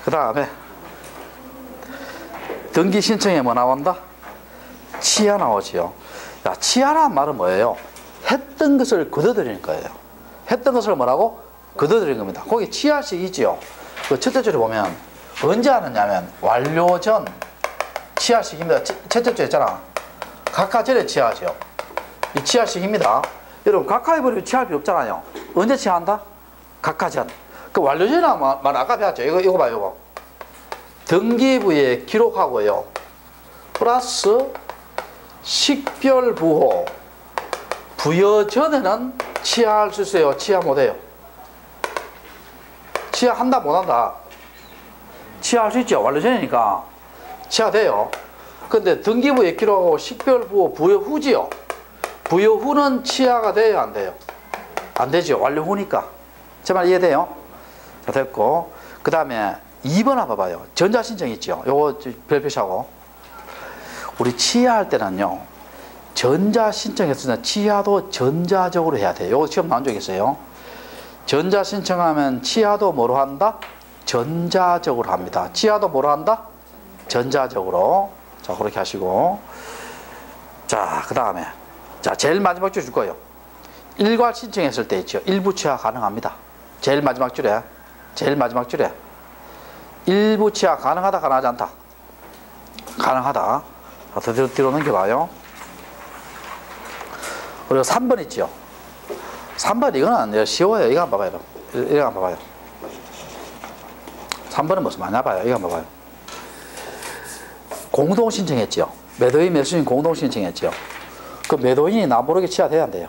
그 다음에 등기 신청에 뭐 나온다? 치아 나오지요. 자, 치아란 말은 뭐예요? 했던 것을 거둬들이는 거예요. 했던 것을 뭐라고? 거둬들이는 겁니다. 거기 치아식이지요. 그 첫째 줄에 보면 언제 하느냐면 완료 전 치아식입니다. 첫째 줄 있잖아. 각하 전에 치아하죠. 이 치아식입니다. 여러분 각하해버리면 치아할 필요 없잖아요. 언제 치아한다? 각하 전. 그 완료 전에 말 아까 배웠죠. 이거 봐요. 이거. 등기부에 기록하고요. 플러스 식별부호. 부여 전에는 치아할 수 있어요? 치아 못해요? 치아한다 못한다? 치아할 수 있죠? 완료 전이니까 치아돼요. 근데 등기부에 기록하고 식별부호 부여 후지요. 부여 후는 치아가 돼요? 안 돼요? 안 되죠. 완료 후니까. 제 말 이해돼요? 자, 됐고. 그 다음에 2번 한번 봐봐요. 전자신청 있죠? 요거 별표시하고. 우리 치아할 때는요, 전자신청했을 때 치아도 전자적으로 해야 돼요. 요거 시험 나온 적 있어요. 전자신청하면 치아도 뭐로 한다? 전자적으로 합니다. 치아도 뭐로 한다? 전자적으로. 자, 그렇게 하시고. 자, 그 다음에. 자, 제일 마지막 줄 줄 거예요. 일괄 신청했을 때 있죠. 일부 치아 가능합니다. 제일 마지막 줄에. 제일 마지막 줄에. 일부 치아 가능하다, 가능하지 않다? 가능하다. 자, 뒤로 넘겨봐요. 그리고 3번 있죠. 3번 이거는 쉬워요. 이거 한번 봐봐요. 이거 한번 봐봐요. 3번은 무슨 많이 봐요. 이거 한번 봐봐요. 공동 신청했죠. 매도인 매수인 공동 신청했죠. 그 매도인이 나 모르게 치아돼야 안 돼요?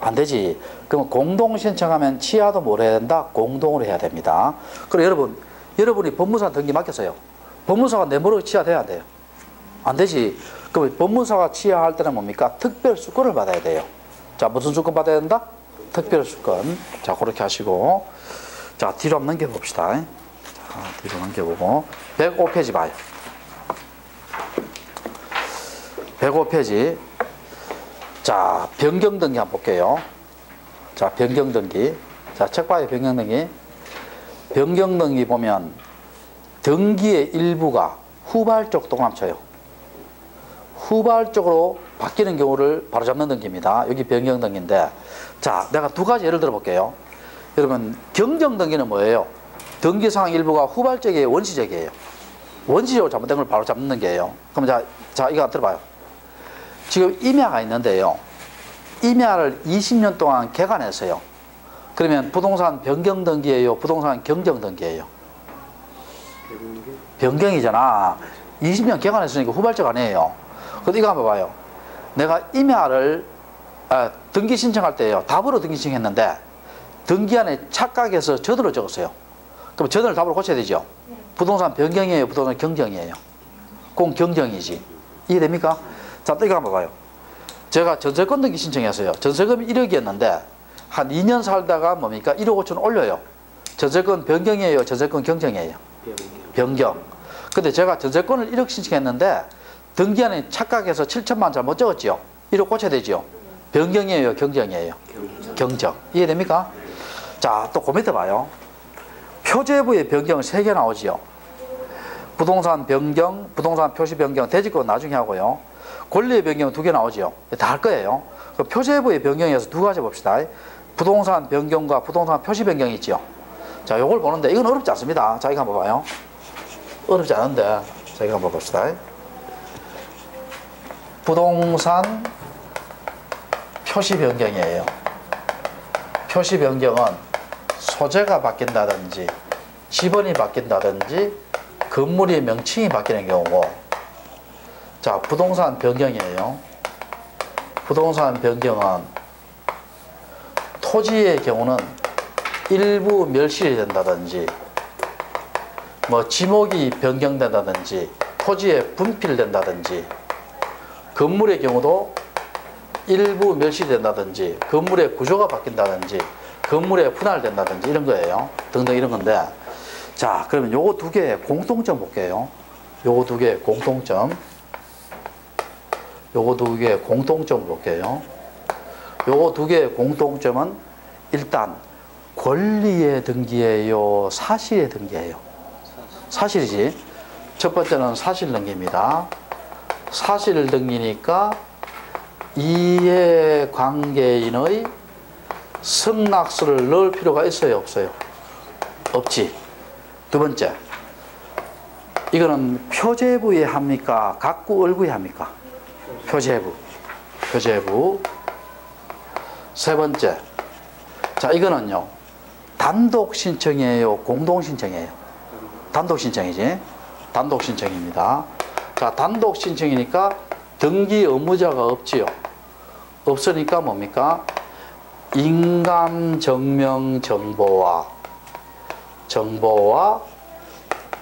안 되지. 그럼 공동 신청하면 치아도 뭘 해야 된다? 공동으로 해야 됩니다. 그리고 여러분이 법무사 등기 맡겼어요. 법무사가 내 모르게 치아돼야 안 돼요? 안 되지. 그럼 법무사가 치아할 때는 뭡니까? 특별수건을 받아야 돼요. 자, 무슨 수건 받아야 된다? 특별수건. 자, 그렇게 하시고. 자, 뒤로 한번 넘겨봅시다. 자, 뒤로 넘겨보고. 105페이지 봐요. 105페이지. 자, 변경등기 한번 볼게요. 자, 변경등기. 자, 책 봐요. 변경등기. 변경등기 보면 등기의 일부가 후발적 동함쳐요. 후발적으로 바뀌는 경우를 바로잡는 등기입니다. 여기 변경등기인데, 자, 내가 두 가지 예를 들어 볼게요. 여러분, 경정등기는 뭐예요? 등기사항 일부가 후발적이에요? 원시적이에요? 원시적으로 잘못된 걸 바로잡는 등기예요. 그럼 자, 이거 들어봐요. 지금 임야가 있는데요. 임야를 20년 동안 개간했어요. 그러면 부동산 변경등기예요? 부동산 경정등기예요? 변경이잖아. 20년 개간했으니까 후발적 아니에요. 근데 이거 한번 봐요. 내가 임야를 등기 신청할 때요. 답으로 등기 신청했는데 등기안에 착각해서 전으로 적었어요. 그럼 전을 답으로 고쳐야 되죠. 부동산 변경이에요? 부동산 경정이에요? 공경정이지. 이해됩니까? 자, 또 이거 한번 봐요. 제가 전세권 등기 신청했어요. 전세금이 1억이었는데 한 2년 살다가 뭡니까? 1억 5천 올려요. 전세권 변경이에요? 전세권 경정이에요? 변경. 근데 제가 전세권을 1억 신청했는데 등기안에 착각해서 7천만 잘못 적었지요. 1억 고쳐야 되지요. 변경이에요? 경정이에요? 경정. 이해됩니까? 자, 또 그 밑에 봐요. 표제부의 변경 3개 나오지요. 부동산 변경, 부동산 표시 변경, 대지권 나중에 하고요. 권리의 변경 2개 나오지요. 다 할 거예요. 그 표제부의 변경에서 두 가지 봅시다. 부동산 변경과 부동산 표시 변경이 있지요. 자, 요걸 보는데 이건 어렵지 않습니다. 자, 이거 한번 봐요. 어렵지 않은데. 자, 이거 한번 봅시다. 부동산 표시 변경이에요. 표시 변경은 소재가 바뀐다든지 지번이 바뀐다든지 건물의 명칭이 바뀌는 경우고, 자, 부동산 변경이에요. 부동산 변경은 토지의 경우는 일부 멸실이 된다든지 뭐 지목이 변경된다든지 토지에 분필된다든지, 건물의 경우도 일부 멸실된다든지 건물의 구조가 바뀐다든지 건물에 분할된다든지 이런 거예요. 등등 이런 건데, 자, 그러면 요거 두 개의 공통점 볼게요. 요거 두 개의 공통점. 요거 두 개의 공통점 볼게요. 요거 두 개의 공통점은 일단 권리의 등기예요? 사실의 등기예요? 사실이지. 첫 번째는 사실 등기입니다. 사실 등기니까 이해관계인의 승낙서를 넣을 필요가 있어요, 없어요? 없지. 두 번째, 이거는 표제부에 합니까? 각구 얼구에 합니까? 표제부. 표제부. 세 번째, 자, 이거는요, 단독 신청이에요, 공동 신청이에요? 단독 신청이지. 단독 신청입니다. 자, 단독 신청이니까 등기 의무자가 없지요. 없으니까 뭡니까? 인감 증명 정보와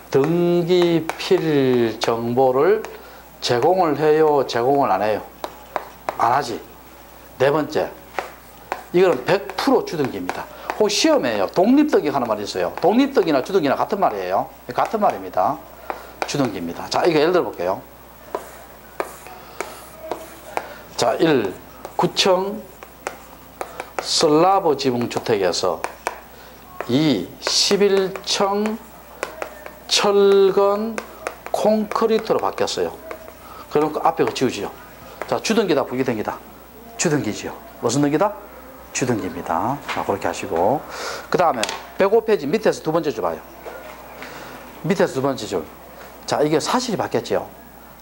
등기 필 정보를 제공을 해요, 제공을 안 해요? 안 하지. 네 번째, 이거는 100% 주등기입니다. 혹 시험에요, 독립등기 하는 말이 있어요. 독립등기나 주등기나 같은 말이에요. 같은 말입니다. 주등기입니다. 자, 이거 예를 들어 볼게요. 자, 1. 구청 슬라브 지붕주택에서 2. 11층 철근 콘크리트로 바뀌었어요. 그럼 그 앞에 거 지우지요. 자, 주등기다, 부기등기다? 주등기지요. 무슨 등기다? 주등기입니다. 자, 그렇게 하시고. 그 다음에 105페이지 밑에서 두 번째 줄 봐요. 밑에서 두 번째 줄. 자, 이게 사실이 바뀌었죠.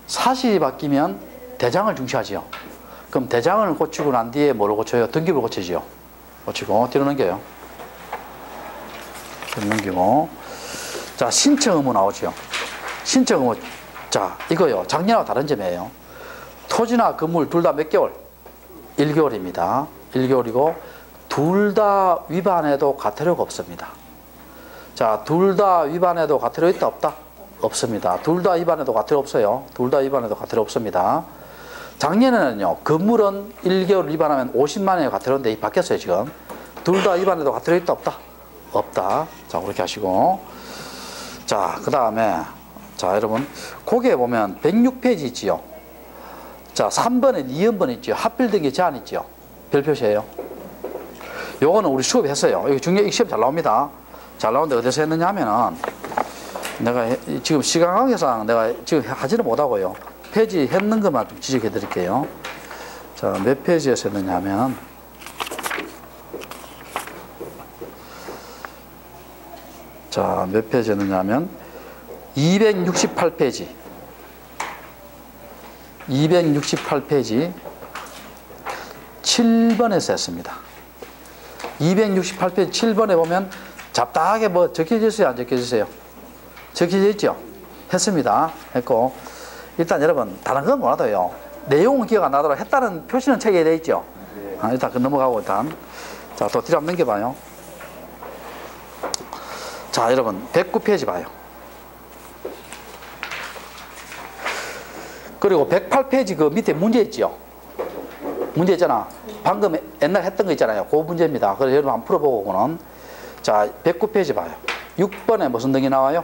사실이 바뀌면 대장을 중시하지요. 그럼 대장을 고치고 난 뒤에 뭐를 고쳐요? 등기부를 고치지요. 고치고 뒤로 넘겨요. 뒤로 넘기고. 자, 신청 의무 나오죠. 신청 의무. 자, 이거요, 작년하고 다른 점이에요. 토지나 건물 둘 다 몇 개월? 1개월입니다. 1개월이고 둘 다 위반해도 과태료가 없습니다. 자, 둘 다 위반해도 과태료 있다, 없다? 없습니다. 둘 다 위반해도 과태료 없어요. 둘 다 위반해도 과태료 없습니다. 작년에는요, 건물은 1개월 위반하면 50만 원의 과태료인데 이 바뀌었어요, 지금. 둘 다 위반해도 과태료 있다, 없다? 없다. 자, 그렇게 하시고. 자, 그 다음에, 자, 여러분, 거기에 보면 106페이지 있지요. 자, 3번에 2연번 있지요. 하필 등기 제한 있지요. 별 표시예요. 요거는 우리 수업했어요. 여기 중요 시험 잘 나옵니다. 잘 나오는데 어디서 했느냐 하면은, 내가 지금 시간 관계상 내가 지금 하지는 못하고요. 페이지 했는 것만 좀 지적해 드릴게요. 자, 몇 페이지에서 했느냐 하면, 자, 몇 페이지 했느냐 하면 268페이지 268페이지 7번에서 했습니다. 268페이지 7번에 보면 잡다하게 뭐 적혀져 있어요, 안 적혀져 있어요? 적혀져 있죠? 했습니다. 했고, 일단 여러분 다른 건 몰라도요, 내용은 기억 안 나더라도 했다는 표시는 책에 되어 있죠? 일단 그 넘어가고 일단, 자, 또 뒤로 한번 넘겨봐요. 자, 여러분 109페이지 봐요. 그리고 108페이지 그 밑에 문제 있죠? 문제 있잖아. 방금 옛날 했던 거 있잖아요. 그 문제입니다. 그래서 여러분 한번 풀어보고 그는. 자, 109페이지 봐요. 6번에 무슨 등이 나와요?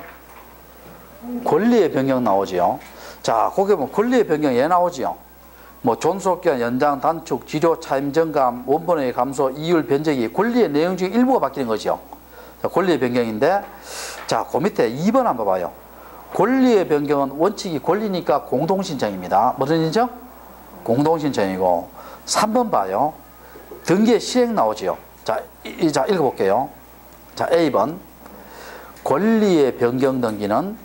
권리의 변경 나오지요. 자, 거기 보면 권리의 변경 예 나오지요. 뭐 존속기한 연장, 단축, 지조, 차임 정감, 원본의 감소, 이율 변제기, 권리의 내용 중에 일부가 바뀌는 거죠. 자, 권리의 변경인데, 자, 그 밑에 2번 한번 봐요. 권리의 변경은 원칙이 권리니까 공동신청입니다. 무슨 신청? 공동신청이고. 3번 봐요. 등기의 시행 나오지요. 자, 자, 읽어볼게요. 자, A번. 권리의 변경 등기는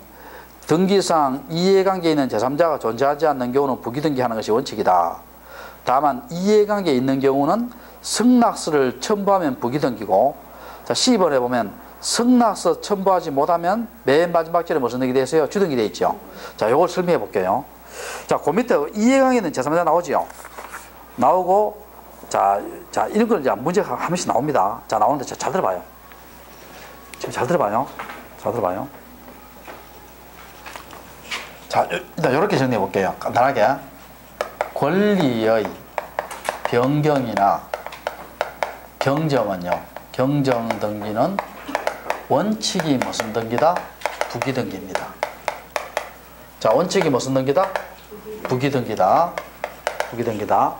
등기상 이해관계 있는 제3자가 존재하지 않는 경우는 부기등기하는 것이 원칙이다. 다만 이해관계 있는 경우는 승낙서를 첨부하면 부기등기고, 자, C번에 보면 승낙서 첨부하지 못하면 맨 마지막 절에 무슨 등기 되어 있어요? 주등기 되어 있죠. 자, 요걸 설명해 볼게요. 자, 그 밑에 이해관계 있는 제3자 나오죠. 나오고, 자, 이런 걸 이제 문제가 한 번씩 나옵니다. 자, 나오는데 잘 들어봐요. 지금 잘 들어봐요. 잘 들어봐요. 자, 일단 이렇게 정리해 볼게요. 간단하게. 권리의 변경이나 경정은요, 경정 등기는 원칙이 무슨 등기다? 부기등기입니다. 자, 원칙이 무슨 등기다? 부기등기다. 부기등기다.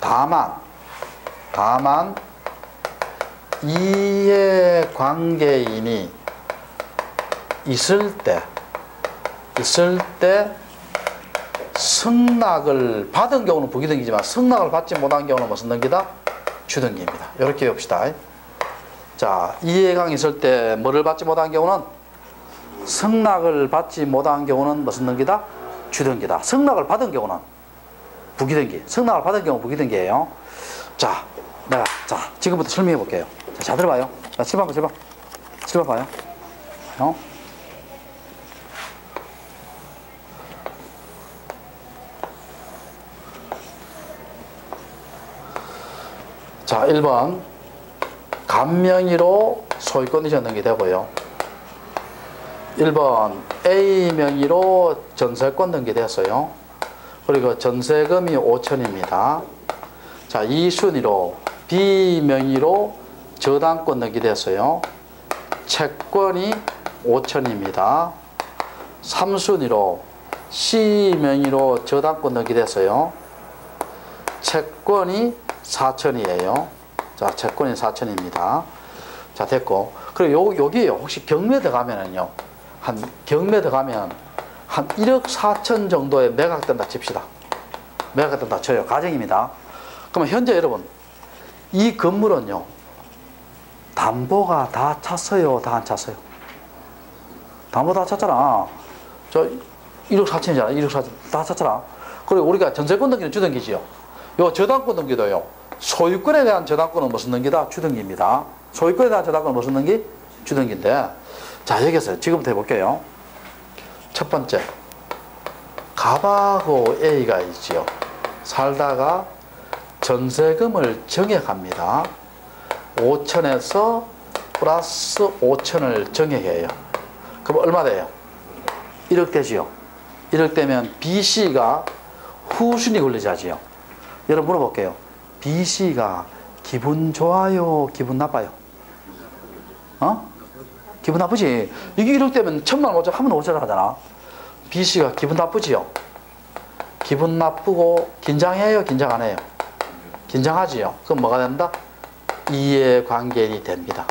다만 이해관계인이 있을 때 승낙을 받은 경우는 부기등기지만 승낙을 받지 못한 경우는 무슨 등기다? 주등기입니다. 이렇게 해봅시다. 자, 이해강이 있을 때 뭐를 받지 못한 경우는 승낙을 받지 못한 경우는 무슨 등기다? 주등기다. 승낙을 받은 경우는 부기등기. 승낙을 받은 경우는 부기등기예요. 자, 지금부터 설명해 볼게요. 자, 잘 들어봐요. 자, 7번 봐요. 자, 1번 간명의로 소유권 전등기 되고요. 1번 A 명의로 전세권 등기됐어요. 그리고 전세금이 5천입니다. 자, 2순위로 B 명의로 저당권 등기됐어요. 채권이 5천입니다. 3순위로 C 명의로 저당권 등기됐어요. 채권이 4천이에요. 자, 채권이 4천입니다. 자, 됐고. 그리고 여기에요. 혹시 경매 들어가면은요. 경매 들어가면 한 1억 4천 정도의 매각된다 칩시다. 매각된다 쳐요. 가정입니다. 그러면 현재 여러분, 이 건물은요. 담보가 다 찼어요? 다 안 찼어요? 담보 다 찼잖아. 저 1억 4천이잖아. 1억 4천 다 찼잖아. 그리고 우리가 전세권 등기는 주등기지요. 요 저당권 등기도요. 소유권에 대한 저당권은 무슨 등기다? 주등기입니다. 소유권에 대한 저당권은 무슨 등기? 주등기인데, 자, 여기서 지금부터 해볼게요. 첫 번째, 갑하고 A가 있지요. 살다가 전세금을 정액합니다. 5천에서 플러스 5천을 정액해요. 그럼 얼마 돼요? 1억 되지요. 1억 되면 BC가 후순위 권리자지요. 여러분 물어볼게요. BC가 기분 좋아요? 기분 나빠요? 기분 나쁘지? 이게 1억 되면 1,000만 원 5천 하면 5천을 하잖아. BC가 기분 나쁘지요? 기분 나쁘고 긴장해요? 긴장 안 해요? 긴장하지요? 그럼 뭐가 된다? 이해관계인이 됩니다.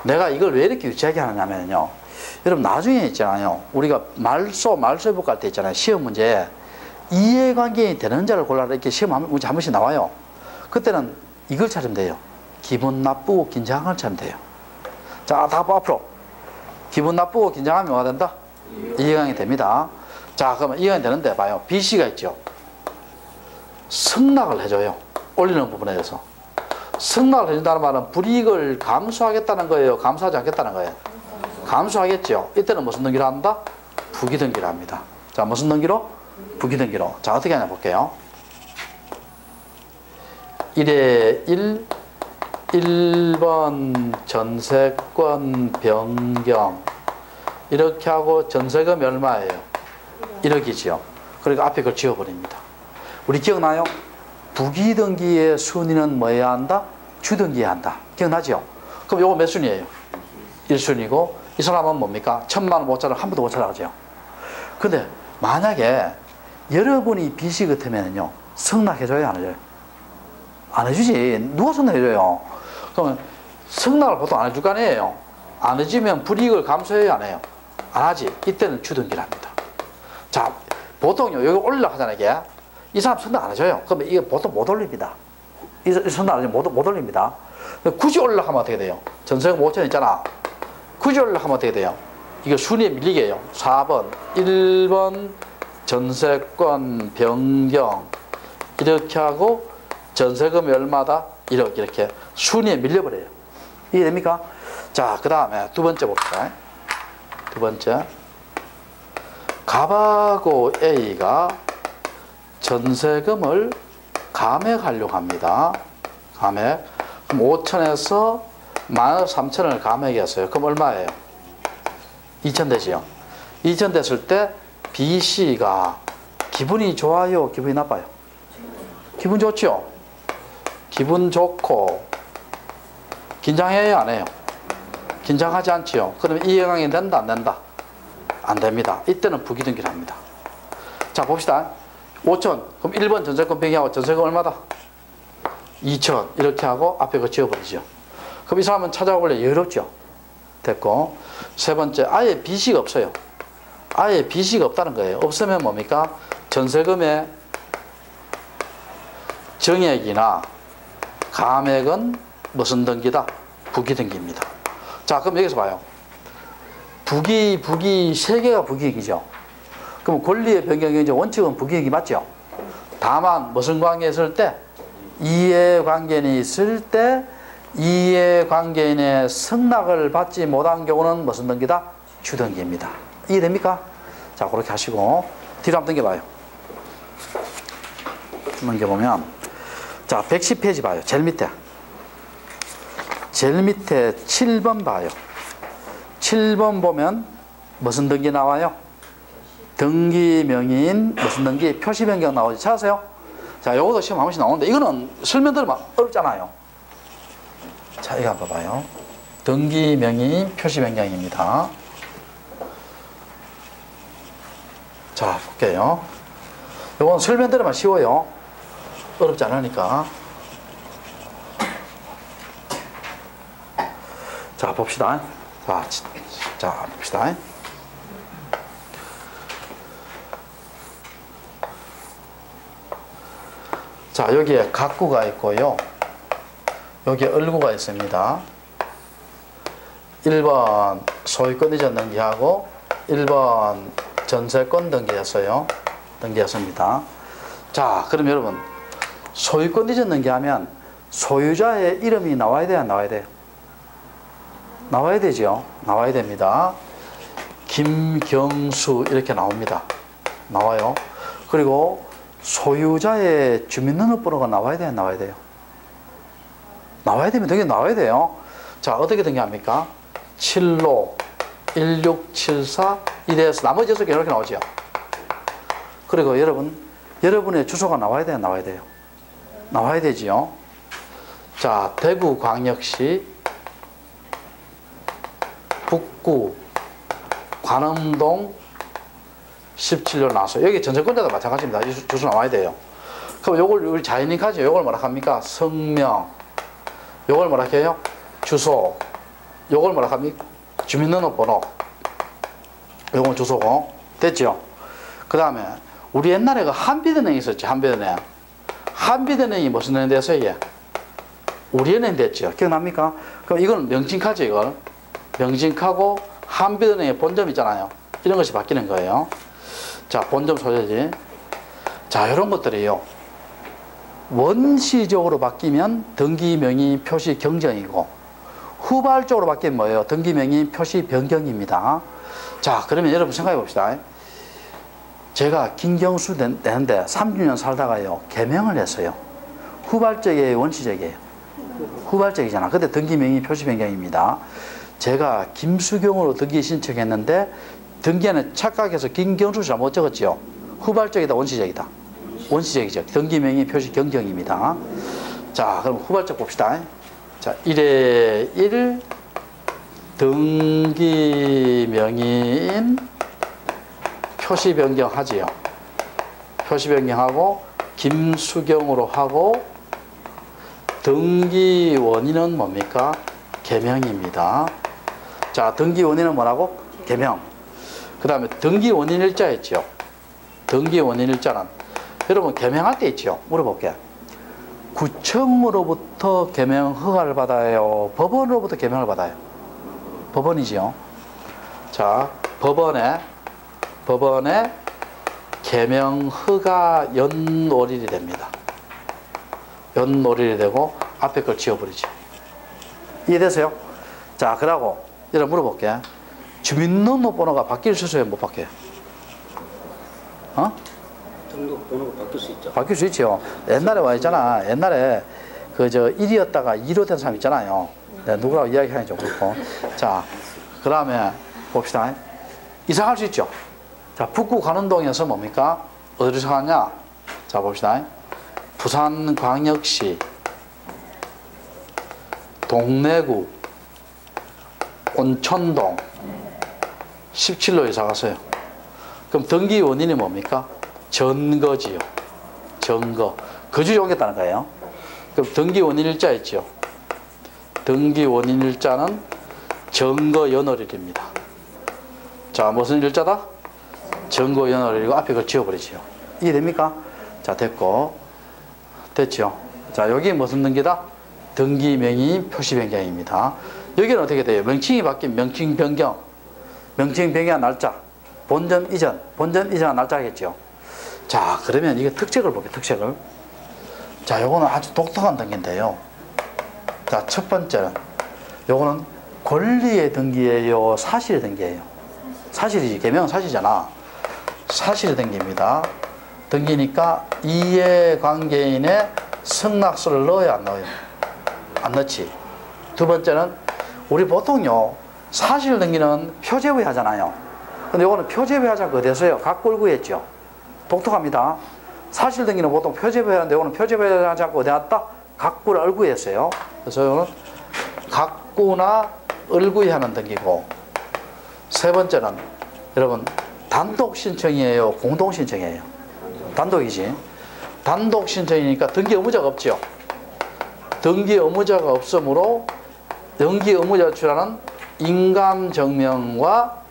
내가 이걸 왜 이렇게 유치하게 하느냐면요. 여러분 나중에 있잖아요. 우리가 말소해볼 때 있잖아요. 시험 문제 이해관계인이 되는 자를 골라라 이렇게 시험 문제 한 번씩 나와요. 그때는 이걸 찾으면 돼요. 기분 나쁘고 긴장을 찾으면 돼요. 자, 다 앞으로. 기분 나쁘고 긴장하면 뭐가 된다? 이해관계인이 됩니다. 자, 그러면 이해관계인이 되는데 봐요. BC가 있죠. 승낙을 해줘요. 올리는 부분에 대해서. 승낙을 해준다는 말은 불이익을 감수하겠다는 거예요? 감수하지 않겠다는 거예요? 감수하겠죠. 이때는 무슨 등기로 한다? 부기등기로 합니다. 자, 무슨 등기로? 부기등기로. 자, 어떻게 하냐 볼게요. 1에 1번 전세권 변경 이렇게 하고 전세금이 얼마예요? 1억이지요. 그러니까 앞에 그걸 지워버립니다. 우리 기억나요? 부기등기의 순위는 뭐 해야 한다? 주등기해야 한다. 기억나죠? 그럼 요거 몇 순위예요? 1순위고 이 사람은 뭡니까? 1,000만 원 못 찾아 한 번도 못 찾아가죠. 근데 만약에 여러분이 BC 같으면요 승낙해줘요? 안 해줘요? 안 해주지. 누가 승낙해줘요? 그러면 승낙을 보통 안 해줄 거 아니에요? 안 해주면 불이익을 감수해요? 안 해요? 안 하지. 이때는 주등기를 합니다. 자, 보통요 여기 올리려고 하잖아요. 이게 이 사람 승낙 안 해줘요. 그러면 이게 보통 못 올립니다. 이 승낙 안 해주면 못 올립니다. 굳이 올리려고 하면 어떻게 돼요? 전세금 5천 있잖아. 굳이 올리려고 하면 어떻게 돼요? 이거 순위에 밀리게 해요. 4번 1번 전세권 변경 이렇게 하고 전세금이 얼마다? 1억 이렇게 순위에 밀려버려요. 이해됩니까? 자, 그 다음에 두 번째 봅시다. 두 번째 갑하고 A가 전세금을 감액하려고 합니다. 감액. 그럼 5천에서 마이너스 3천을 감액했어요. 그럼 얼마예요? 2천 되지요. 2천 됐을 때 BC가 기분이 좋아요? 기분이 나빠요? 기분 좋죠? 기분 좋고 긴장해요? 안 해요? 긴장하지 않지요. 그러면 이해관계 된다? 안 된다? 안 됩니다. 이때는 부기등기를 합니다. 자, 봅시다. 5천. 그럼 1번 전세권 변경하고 전세금 얼마다? 2천. 이렇게 하고 앞에 거 지워버리죠. 그럼 이 사람은 찾아오길래 여유롭죠. 됐고, 세 번째, 아예 빚이 없어요. 아예 빚이 없다는 거예요. 없으면 뭡니까? 전세금의 정액이나 감액은 무슨 등기다? 부기등기입니다. 자, 그럼 여기서 봐요. 부기 세 개가 부기이죠. 그럼 권리의 변경이 이제 원칙은 부기이기 맞죠? 다만 무슨 관계에 있을 때? 이해관계인이 있을 때 이해관계인의 승낙을 받지 못한 경우는 무슨 등기다? 주등기입니다. 이해됩니까? 자, 그렇게 하시고 뒤로 한번 당겨봐요. 넘겨보면 자, 110페이지 봐요. 제일 밑에 7번 봐요. 7번 보면 무슨 등기 나와요? 등기명의인 무슨 등기? 표시변경 나오지. 찾으세요? 자, 요것도 시험 한 번씩 나오는데 이거는 설명 들으면 어렵잖아요. 자, 이거 한번 봐봐요. 등기명의인 표시변경입니다. 자, 볼게요. 요건 설명 들으면 쉬워요. 어렵지 않으니까. 자, 봅시다. 자, 봅시다. 자, 여기에 각구가 있고요. 여기에 을구가 있습니다. 1번 소유권 이전 등기하고 1번 전세권 등기였습니다. 자, 그럼 여러분, 소유권 이전 등기하면 소유자의 이름이 나와야 돼요, 안 나와야 돼요? 나와야 되죠. 나와야 됩니다. 김경수 이렇게 나옵니다. 나와요. 그리고 소유자의 주민등록번호가 나와야 돼요, 안 나와야 돼요? 나와야 되면 등기 나와야 돼요. 자, 어떻게 등기합니까? 7로 1674 이래서 나머지 6개 이렇게 나오죠. 그리고 여러분의 주소가 나와야 돼요, 나와야 돼요? 나와야 되지요. 자, 대구광역시 북구 관음동 17로 나왔어요. 여기 전세권자도 마찬가지입니다. 이 주소 나와야 돼요. 그럼 요걸 우리 자연인카죠. 요걸 뭐라 합니까? 성명. 요걸 뭐라 해요? 주소. 요걸 뭐라 합니까? 주민등록번호. 요건 주소고. 됐죠? 그 다음에 우리 옛날에 그 한빛은행 있었죠. 한빛은행. 한빛은행이 무슨 은행 됐어요? 이게? 우리은행 됐죠. 기억납니까? 그럼 이건 명칭카죠. 이걸. 명칭카고 한빛은행의 본점 있잖아요. 이런 것이 바뀌는 거예요. 자, 본점 소재지. 자, 이런 것들이요. 원시적으로 바뀌면 등기명의 표시 경정이고 후발적으로 바뀌면 뭐예요? 등기명의 표시 변경입니다. 자, 그러면 여러분 생각해 봅시다. 제가 김경수 되는데 30년 살다가요, 개명을 했어요. 후발적이에요, 원시적이에요? 후발적이잖아. 근데 등기명의 표시 변경입니다. 제가 김수경으로 등기 신청했는데 등기에는 착각해서 김경수 잘못 적었죠. 후발적이다, 원시적이다? 원시적이죠. 등기명의 표시 경정입니다. 자, 그럼 후발적 봅시다. 자, 1에 1 등기명의인 표시 변경하지요. 표시 변경하고 김수경으로 하고 등기 원인은 뭡니까? 개명입니다. 자, 등기 원인은 뭐라고? 개명. 그 다음에 등기 원인 일자 있죠. 등기 원인 일자는 여러분 개명할 때 있죠. 물어볼게. 구청으로부터 개명 허가를 받아요? 법원으로부터 개명을 받아요? 법원이지요. 자, 법원에 개명 허가 연월일이 됩니다. 연월일이 되고 앞에 걸 지워버리죠. 이해되세요? 자, 그러고 여러분 물어볼게. 주민등록번호가 바뀔 수 있어요? 못 바뀌어요? 등록번호가 바뀔 수 있죠. 바뀔 수 있죠. 옛날에 와 있잖아. 옛날에 그 1이었다가 2로 된 사람 있잖아요. 네, 누구라고 이야기하기 좀 그렇고. 자, 그 다음에 봅시다. 이사할 수 있죠. 자, 북구 관운동에서 뭡니까? 어디서 가냐? 자, 봅시다. 부산광역시 동래구 온천동 17로 이사 갔어요. 그럼 등기 원인이 뭡니까? 전거지요. 전거. 거주지 옮겼다는 거예요. 그럼 등기 원인 일자 있죠. 등기 원인 일자는 정거연월일입니다. 자, 무슨 일자다? 정거연월일이고 앞에 그걸 지워버리지요. 이해됩니까? 자, 됐고. 됐죠? 자, 여기 무슨 등기다? 등기 명의 표시 변경입니다. 여기는 어떻게 돼요? 명칭이 바뀐 명칭 변경. 명칭 변경한 날짜. 본전 이전. 본전 이전한 날짜겠죠. 자, 그러면 이게 특색을 볼게요. 특색을. 자, 요거는 아주 독특한 등기인데요. 자, 첫 번째는 요거는 권리의 등기예요, 사실의 등기예요? 사실이지. 개명은 사실이잖아. 사실의 등기입니다. 등기니까 이해관계인의 승낙서를 넣어야 안 넣어요? 안 넣지. 두 번째는 우리 보통요 사실 등기는 표제부에 하잖아요. 근데 요거는 표제부에 하자가 어디서요? 각골구에 했죠. 독특합니다. 사실 등기는 보통 표제부에 하는데 요거는 표제부에 하자가 어디 왔다? 각구나 얼구에 했어요. 그래서 요거는 각구나 얼구에 하는 등기고, 세 번째는 여러분 단독 신청이에요, 공동 신청이에요? 단독이지. 단독 신청이니까 등기 의무자가 없죠. 등기 의무자가 없으므로 등기 의무자가 제출하는 인감증명과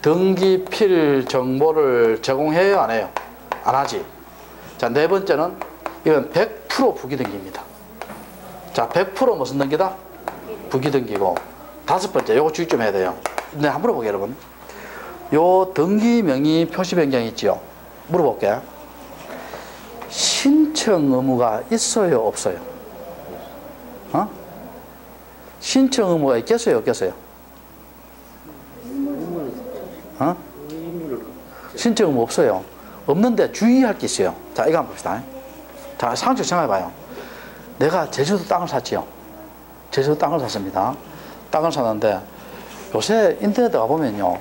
등기필 정보를 제공해요, 안 해요? 안 하지. 자, 네 번째는 이건 100% 부기등기입니다. 자, 100% 무슨 등기다? 부기등기고. 다섯 번째, 요거 주의 좀 해야 돼요. 네, 한번 물어볼게요, 여러분. 요 등기 명의 표시 변경 있죠? 물어볼게. 신청 의무가 있어요, 없어요? 어? 신청 의무가 있겠어요, 없겠어요? 어? 신청 의무 없어요. 없는데 주의할 게 있어요. 자, 이거 한번 봅시다. 자, 상식 생각해봐요. 내가 제주도 땅을 샀지요. 제주도 땅을 샀습니다. 땅을 샀는데 요새 인터넷에 가보면요,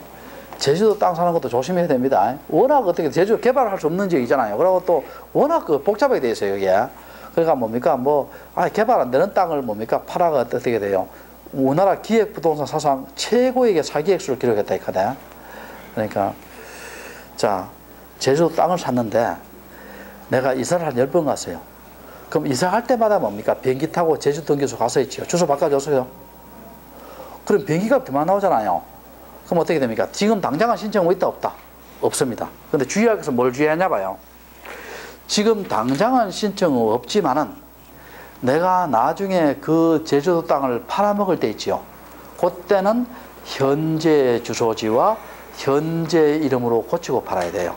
제주도 땅 사는 것도 조심해야 됩니다. 워낙 어떻게 제주도 개발할 수 없는 지역이잖아요. 그리고 또 워낙 복잡하게 돼 있어요, 여기에. 그러니까 뭡니까, 개발 안 되는 땅을 뭡니까, 팔아가 어떻게 돼요? 우리나라 기획부동산 사상 최고액의 사기액수를 기록했다 했거든. 그러니까, 자, 제주도 땅을 샀는데 내가 이사를 한 10번 갔어요. 그럼 이사할 때마다 뭡니까, 비행기 타고 제주도 등기소 가서 있지요. 주소 바꿔줬어요. 그럼 비행기값 더만 나오잖아요. 그럼 어떻게 됩니까? 지금 당장은 신청 있다, 없다? 없습니다. 근데 주의할 것은 뭘 주의하냐 봐요. 지금 당장은 신청 없지만은 내가 나중에 그 제주도 땅을 팔아먹을 때 있지요. 그때는 현재 주소지와 현재 이름으로 고치고 팔아야 돼요.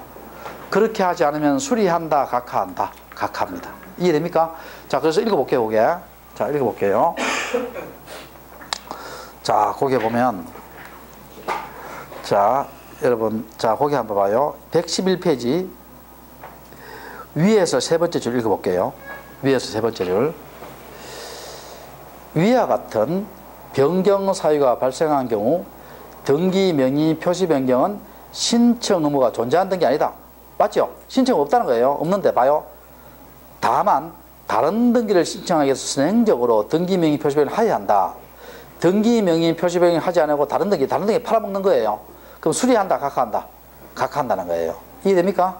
그렇게 하지 않으면 수리한다, 각하한다? 각하합니다. 이해됩니까? 자, 그래서 읽어볼게요, 그게. 자, 읽어볼게요. 자, 거기에 보면, 자, 여러분, 자, 거기 한번 봐요. 111페이지. 위에서 세 번째 줄 읽어볼게요. 위에서 세 번째 줄. 위와 같은 변경 사유가 발생한 경우 등기 명의 표시 변경은 신청 의무가 존재한다는 게 아니다. 맞죠? 신청 없다는 거예요. 없는데 봐요. 다만 다른 등기를 신청하기 위해서 선행적으로 등기 명의 표시 변경을 해야 한다. 등기 명의 표시 변경을 하지 않고 다른 등기 팔아먹는 거예요. 그럼 수리한다, 각하한다? 각하한다는 거예요. 이해됩니까?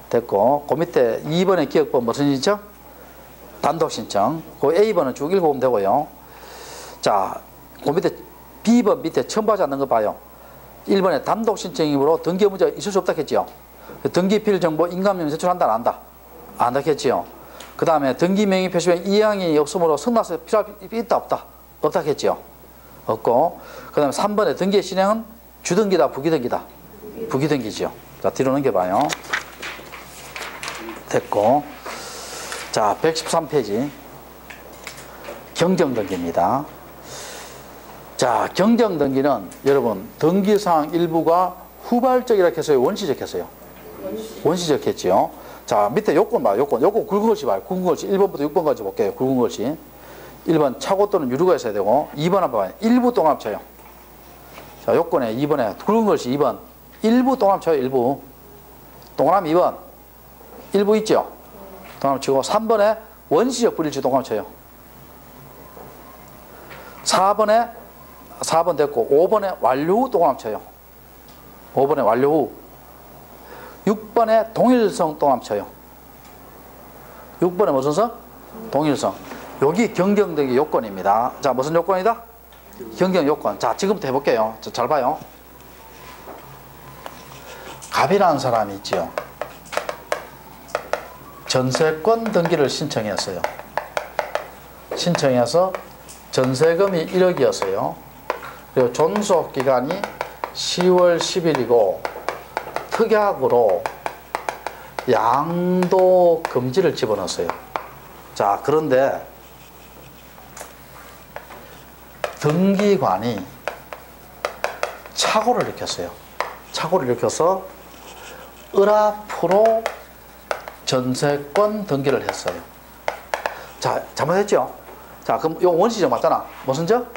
됐고, 그 밑에 2번의 기억법 무슨 신청? 단독 신청. 그 A번은 쭉 읽어보면 되고요. 자, 그 밑에 B번 밑에 처음 보지 않는 거 봐요. 1번에 단독 신청이므로 등기 의무자가 있을 수 없다 했지요. 등기필 정보 인감명 제출한다, 안 한다? 안 한다겠지요. 그 다음에 등기 명의 표시면 이항이 없으므로 승낙서 필요할 있다, 없다? 없다 했지요. 없고, 그 다음에 3번에 등기의 실행은 주등기다, 부기등기다? 부기등기지요. 자, 뒤로 넘겨봐요. 됐고. 자, 113페이지. 경정등기입니다. 자, 경정등기는 여러분, 등기사항 일부가 후발적이라 했어요? 원시적 했어요? 원시적 했지요. 자, 밑에 요건 봐요. 요건 굵은 글씨 봐요. 굵은 글씨. 1번부터 6번까지 볼게요. 굵은 글씨. 1번 차고 또는 유료가 있어야 되고, 2번 한번 봐요. 일부 동합쳐요. 자, 요건에 2번에 굵은 글씨 2번. 일부 동합쳐요. 일부. 동그라미 2번. 일부 있죠? 동합치고 3번에 원시적 불일치 동합쳐요. 4번 됐고 5번에 완료 후 동합쳐요. 5번에 완료 후. 6번에 동일성 동합쳐요. 6번에 무슨 성? 동일성. 여기 경정등기 요건입니다. 자, 무슨 요건이다? 경쟁 요건. 자, 지금부터 해볼게요. 잘 봐요. 갑이라는 사람이 있지요. 전세권 등기를 신청했어요. 신청해서 전세금이 1억이었어요. 그리고 존속기간이 10월 10일이고 특약으로 양도 금지를 집어넣었어요. 자, 그런데 등기관이 착오를 일으켰어요. 착오를 일으켜서 을앞으로 전세권 등기를 했어요. 자, 잘못했죠? 자, 그럼 요 원시적 맞잖아. 무슨 적?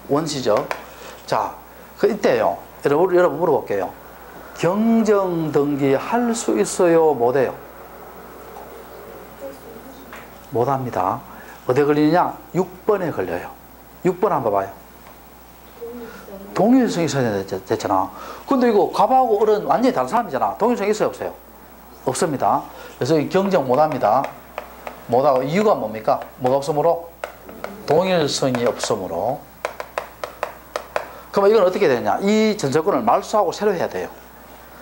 원시적. 자, 이때요. 여러분 물어볼게요. 경정 등기 할 수 있어요? 못해요? 못합니다. 어디에 걸리느냐? 6번에 걸려요. 6번 한번 봐요. 동일성이 있어야 됐잖아. 근데 이거 갑하고 을은 완전히 다른 사람이잖아. 동일성이 있어요? 없어요? 없습니다. 그래서 경정 못합니다. 못하고 이유가 뭡니까? 뭐가 없으므로? 동일성이 없으므로. 그럼 이건 어떻게 되냐? 이 전세권을 말소하고 새로 해야 돼요.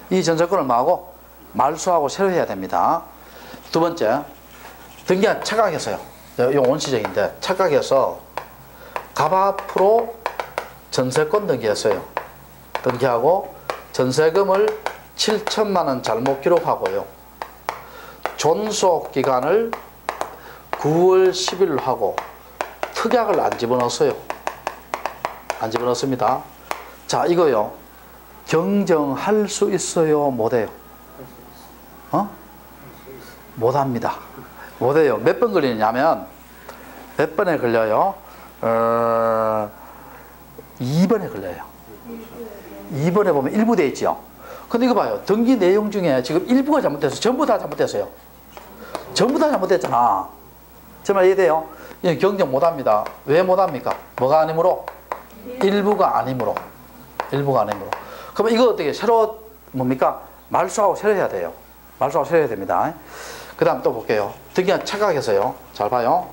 이 전세권을 뭐하고? 말소하고 새로 해야 됩니다. 두 번째, 등기가 착각했어요. 이 원시적인데 착각해서 갑 앞으로 전세권 등기했어요. 등기하고 전세금을 7천만 원 잘못 기록하고요. 존속 기간을 9월 10일로 하고 특약을 안 집어넣었어요. 안 집어넣습니다. 자, 이거요. 경정할 수 있어요? 못해요? 못합니다. 못해요. 몇 번 걸리냐면 몇 번에 걸려요? 2번에 걸려요. 2번에 보면 일부 돼 있죠. 근데 이거 봐요. 등기 내용 중에 지금 일부가 잘못돼서 전부 다 잘못됐어요. 전부 다 잘못됐잖아. 정말 이해돼요? 이건 경정 못합니다. 왜 못합니까? 뭐가 아니므로? 일부가 아니므로. 일부가 아니므로. 그러면 이거 어떻게 새로 뭡니까? 말소하고 새로 해야 돼요. 말소하고 새로 해야 됩니다. 그 다음 또 볼게요. 등기한 착각해서요. 잘 봐요.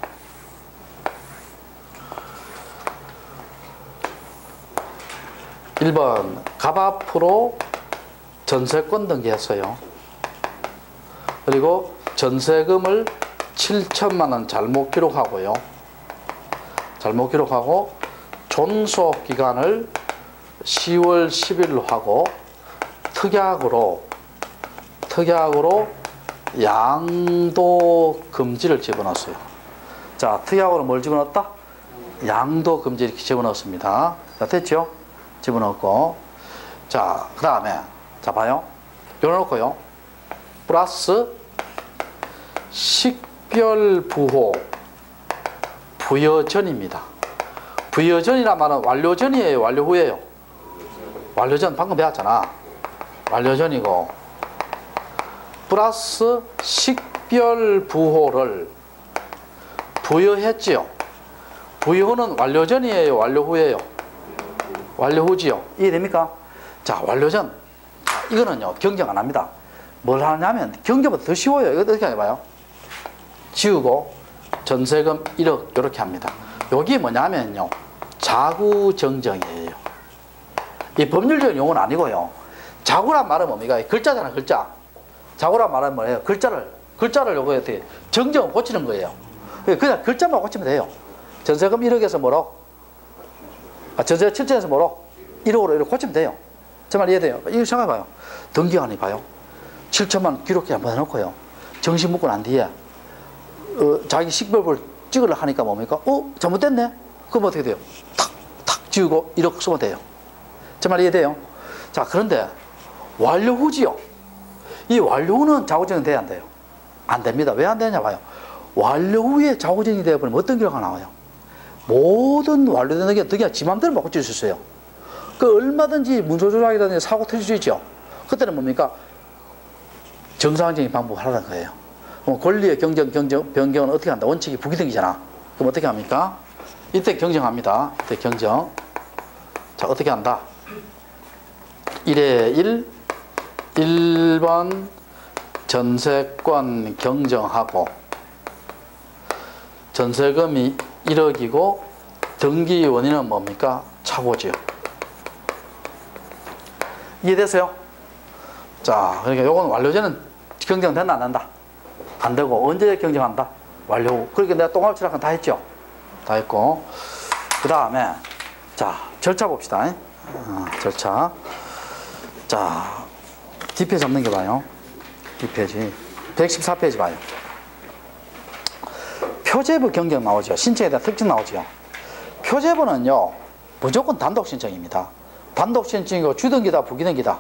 (1번) 갑 앞으로 전세권 등기했어요. 그리고 전세금을 7천만 원 잘못 기록하고요. 잘못 기록하고 존속 기간을 10월 10일로 하고 특약으로 양도 금지를 집어넣었어요. 자, 특약으로 뭘 집어넣었다? 양도 금지 이렇게 집어넣었습니다. 자, 됐죠? 집어넣었고. 자, 그 다음에 자, 봐요. 열어놓고요. 플러스 식별부호 부여전입니다. 부여전이란 말은 완료전이에요? 완료후예요? 완료전 방금 배웠잖아. 완료전이고 플러스 식별부호를 부여했지요. 부여는 완료전이에요? 완료후예요? 완료후지요. 이해됩니까? 자, 완료전. 이거는요, 경정 안 합니다. 뭘 하냐면, 경정보다 더 쉬워요. 이거 어떻게 해봐요? 지우고, 전세금 1억, 이렇게 합니다. 여기 뭐냐면요, 자구정정이에요. 이 법률적인 용어는 아니고요. 자구란 말은 뭡니까? 글자잖아, 글자. 자구란 말은 뭐예요? 글자를 요거 어떻게, 정정을 고치는 거예요. 그냥 글자만 고치면 돼요. 전세금 1억에서 뭐로? 전세 7천에서 뭐로? 1억으로 이렇게 고치면 돼요. 정말 이해돼요? 이거 생각해봐요. 등기관이 봐요. 7천만 기록기 한번 해놓고요. 정신 묻고 난 뒤에 자기 식별부를 찍으려 하니까 뭡니까? 잘못됐네? 그럼 어떻게 돼요? 탁 지우고 1억 쓰면 돼요. 정말 이해돼요? 자, 그런데 완료 후지요. 이 완료 후는 자구정이 돼야 안 돼요? 안 됩니다. 왜 안 되냐 봐요. 완료 후에 자구정이 되어버리면 어떤 결과가 나와요? 모든 완료된 등기가 지 맘대로 막 고칠 수 있어요. 그 얼마든지 문서 조작이라든지 사고 터질 수 있죠. 그때는 뭡니까? 정상적인 방법을 하라는 거예요. 권리의 변경은 어떻게 한다? 원칙이 부기등기잖아. 그럼 어떻게 합니까? 이때 경정합니다. 이때 경정. 자, 어떻게 한다? 1에 1, 1번 전세권 경정하고 전세금이 1억이고 등기 원인은 뭡니까? 착오지요. 이해되세요? 자, 그러니까 요건 완료제는 경정된다 안 된다? 안 되고 언제 경정한다? 완료. 그러니까 내가 똥알치락은 다 했죠? 다 했고 그 다음에 자 절차 봅시다. 절차. 자 뒷페이지 없는 게 봐요. 뒷페이지 114페이지 봐요. 표제부 경정 나오죠. 신청에 대한 특징 나오죠. 표제부는요 무조건 단독 신청입니다. 단독 신청이고 주등기다 부기등기다.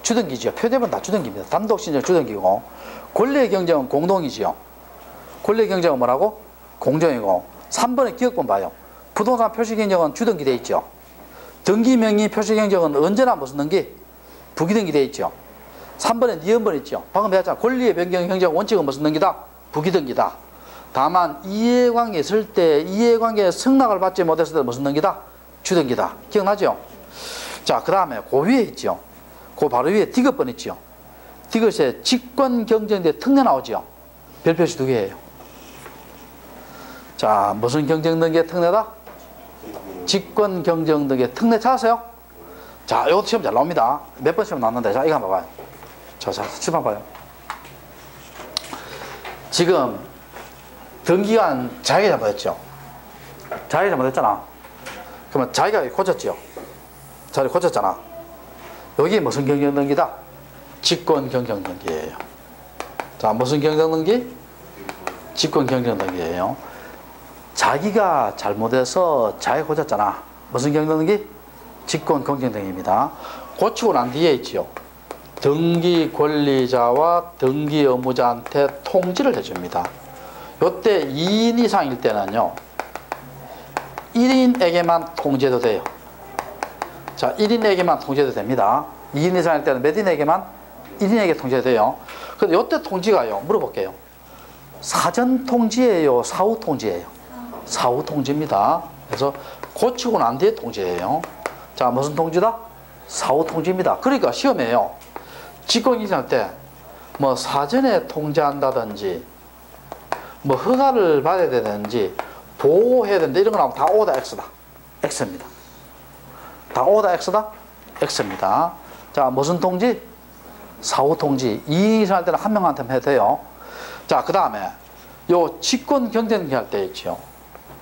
주등기죠. 표제부는 다 주등기입니다. 단독 신청 주등기고 권리의 경정은 공동이지요. 권리의 경정은 뭐라고? 공정이고 3번의 기억번 봐요. 부동산 표시경정은 주등기 돼 있죠. 등기명의 표시경정은 언제나 무슨 등기? 부기등기 돼 있죠. 3번에 니은번 있죠. 방금 배웠잖아. 권리의 변경 경정 원칙은 무슨 등기다? 부기등기다. 다만 이해관계 있을 때 이해관계에 승낙을 받지 못했을 때 무슨 등기다? 주등기다. 기억나죠? 자, 그 다음에 그 위에 있죠. 그 바로 위에 디귿번 있죠. 디귿에 직권경정대 특례 나오죠. 별표시 2개예요. 자, 무슨 경정 등기의 특례다? 직권경정 등기의 특례 찾았어요? 자, 이것도 시험 잘 나옵니다. 몇 번 시험 나왔는데, 자, 이거 한번 봐봐요. 자, 칠판 봐요. 지금 등기관 자기가 잘못했죠. 자기가 잘못했잖아. 그러면 자기가 고쳤죠. 자기 고쳤잖아. 여기 무슨 경정 등기다? 직권 경정 등기예요. 자, 무슨 경정 등기? 직권 경정 등기예요. 자기가 잘못해서 자기가 고쳤잖아. 무슨 경정 등기? 직권 경정 등기입니다. 고치고 난 뒤에 있죠. 등기 권리자와 등기 의무자한테 통지를 해줍니다. 요때 2인 이상일 때는요 1인에게만 통지해도 돼요. 자, 1인에게만 통지해도 됩니다. 2인 이상일 때는 몇 인에게만? 1인에게 통지해도 돼요. 근데 요때 통지가요, 물어볼게요. 사전 통지예요, 사후 통지예요? 사후 통지입니다. 그래서 고치고 난 뒤에 통지예요. 자, 무슨 통지다? 사후 통지입니다. 그러니까 시험에요, 직권인증할 때 뭐 사전에 통지한다든지 뭐 허가를 받아야 되든지 보호해야 된다 이런 거 나오면 다 오다 X다. X입니다. 다 오다 X다? X입니다. 자, 무슨 통지? 사후 통지. 2인 이상 할 때는 한 명한테만 해도 돼요. 자, 그 다음에 요 직권 경쟁 할 때 있죠.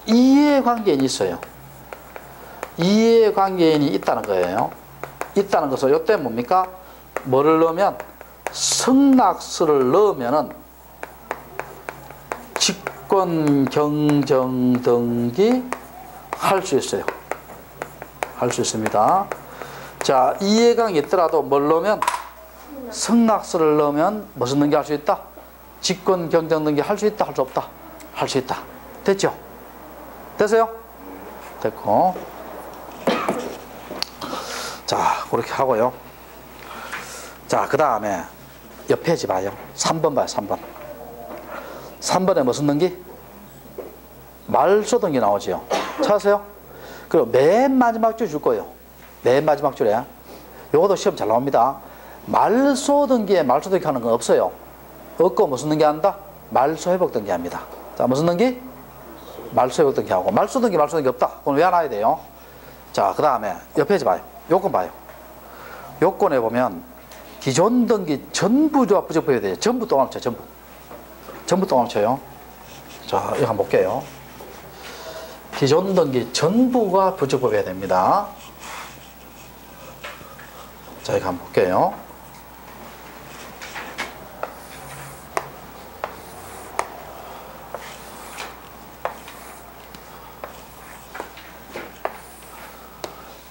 이해관계인이 있어요. 이해관계인이 있다는 거예요. 있다는 것은 요때 뭡니까? 뭐를 넣으면 승낙서를 넣으면은 직권 경정 등기 할 수 있어요. 할 수 있습니다. 자, 이해관계 있더라도 뭘 넣으면 승낙서를 넣으면 무슨 등기 할 수 있다? 직권 경정 등기 할 수 있다, 할 수 없다? 할 수 있다. 됐죠? 됐어요? 됐고. 자, 그렇게 하고요. 자, 그 다음에 옆 페이지 봐요. 3번 봐요. 3번. 3번에 무슨 등기? 말소 등기 나오죠. 찾으세요? 그리고 맨 마지막 줄 줄 거예요. 맨 마지막 줄에. 요것도 시험 잘 나옵니다. 말소 등기에 말소 등기 하는 건 없어요. 없고 무슨 등기 한다? 말소 회복 등기 합니다. 자, 무슨 등기? 말소 회복 등기 하고. 말소 등기 없다. 그건 외워놔야 돼요. 자, 그 다음에 옆 페이지 봐요. 요건 봐요. 요건에 보면 기존 등기 전부조와 부적법해야 돼요. 전부 동함 쳐, 전부. 전부 동함 쳐요. 자, 이거 한번 볼게요. 기존 등기 전부가 부적법해야 됩니다. 자, 이거 한번 볼게요.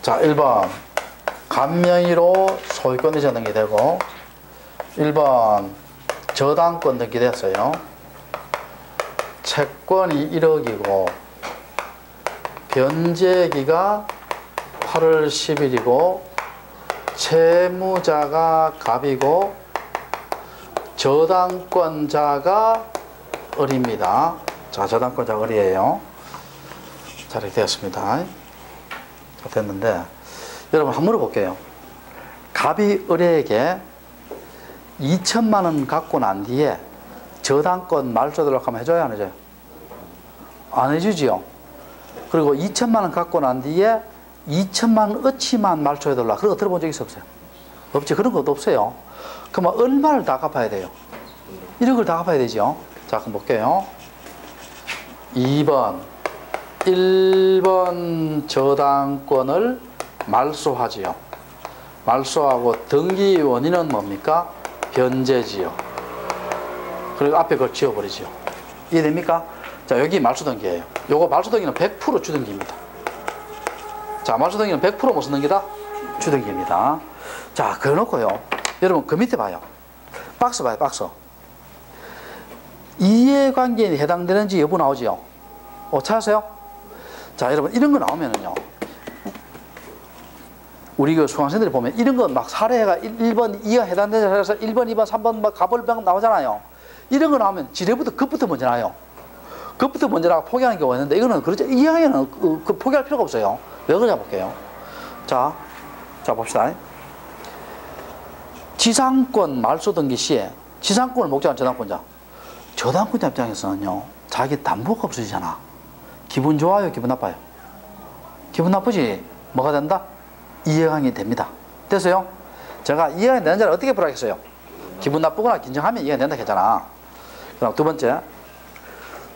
자, 1번 간명의로 소유권 이전 등기되고 1번 저당권 등기됐어요. 채권이 1억이고 변제기가 8월 10일이고 채무자가 갑이고 저당권자가 을입니다. 자, 저당권자가 을이에요. 자, 이렇게 되었습니다. 자, 됐는데 여러분 한번 물어볼게요. 갑이 을에게 2천만 원 갖고 난 뒤에 저당권 말소 들어가면 해줘야 안 해줘요? 안 해주지요. 그리고 2천만 원 갖고 난 뒤에 2천만 어치만 말소해달라. 그런 거 들어본 적 있어 없어요? 없지. 그런 것도 없어요. 그러면 얼마를 다 갚아야 돼요? 1억을 다 갚아야 되죠. 자, 그럼 볼게요. 2번 1번 저당권을 말소하지요. 말소하고 등기 원인은 뭡니까? 변제지요. 그리고 앞에 그걸 지워버리죠. 이해됩니까? 자, 여기 말소등기예요. 요거 말소등기는 100% 주등기입니다. 자, 말소등기는 100% 무슨 등기다? 주등기입니다. 자, 그래놓고요. 여러분 그 밑에 봐요. 박스 봐요. 박스. 이해관계에 해당되는지 여부 나오지요. 찾으세요? 자, 여러분 이런 거 나오면은요, 우리 그 수강생들이 보면 이런 거 막 사례가 1번 2가 해당되는 사례에서 1번 2번 3번 막 가벌병 나오잖아요. 이런 거 나오면 지뢰부터 급부터 먼저 나요. 급부터 먼저 나가 포기하는 경우가 있는데, 이거는 그렇죠. 이 항에는 그 포기할 필요가 없어요. 왜 그러냐 볼게요. 자 봅시다. 지상권 말소 등기 시에 지상권을 목적한 저당권자. 저당권자 입장에서는요, 자기 담보가 없어지잖아. 기분 좋아요? 기분 나빠요? 기분 나쁘지? 뭐가 된다? 이해강이 됩니다. 됐어요? 제가 이해강이 되는 자를 어떻게 풀어야겠어요? 기분 나쁘거나 긴장하면 이해가 된다 했잖아. 그럼 두 번째,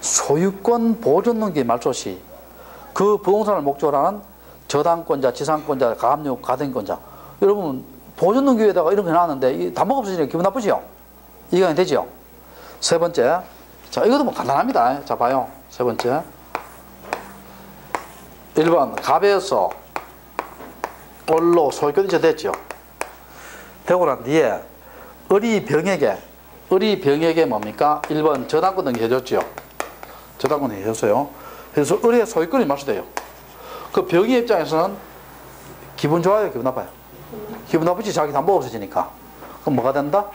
소유권 보존등기 말소 시 그 부동산을 목적으로 하는 저당권자, 지상권자, 가압류, 가등권자. 여러분 보존등기에다가 이런 거 해놨는데 이 담보가 없어지니까 기분 나쁘지요? 이해가 되지요? 세 번째, 자, 이것도 뭐 간단합니다. 자, 봐요. 세 번째, 1번 갑에서 올로 소유권이 됐죠. 되고 난 뒤에 을이 병에게 뭡니까? 1번 저당권 등기 해줬죠. 저당권 해줬어요. 그래서 을의 소유권이 말소돼요. 그 병의 입장에서는 기분 좋아요? 기분 나빠요? 기분 나쁘지. 자기 담보가 없어지니까. 그럼 뭐가 된다?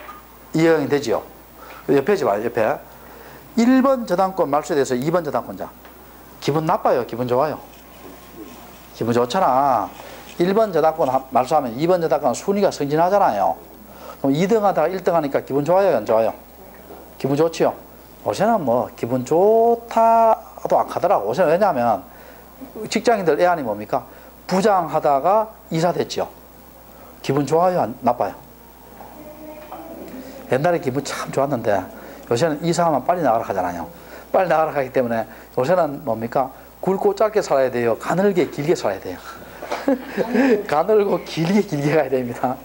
이해가 되지요. 옆에 봐요. 옆에 1번 저당권 말소돼서 2번 저당권자. 기분 나빠요? 기분 좋아요? 기분 좋잖아. 1번 저당권 말소하면 2번 저당권 순위가 승진하잖아요. 그럼 2등 하다가 1등 하니까 기분 좋아요? 안 좋아요? 기분 좋지요? 요새는 뭐 기분 좋다도 안 하더라고. 요새는 왜냐하면 직장인들 애안이 뭡니까? 부장 하다가 이사 됐죠. 기분 좋아요? 안 나빠요? 옛날에 기분 참 좋았는데 요새는 이사하면 빨리 나가라 하잖아요. 빨리 나가라 하기 때문에 요새는 뭡니까? 굵고 짧게 살아야 돼요? 가늘게 길게 살아야 돼요? 가늘고 길게 가야 됩니다.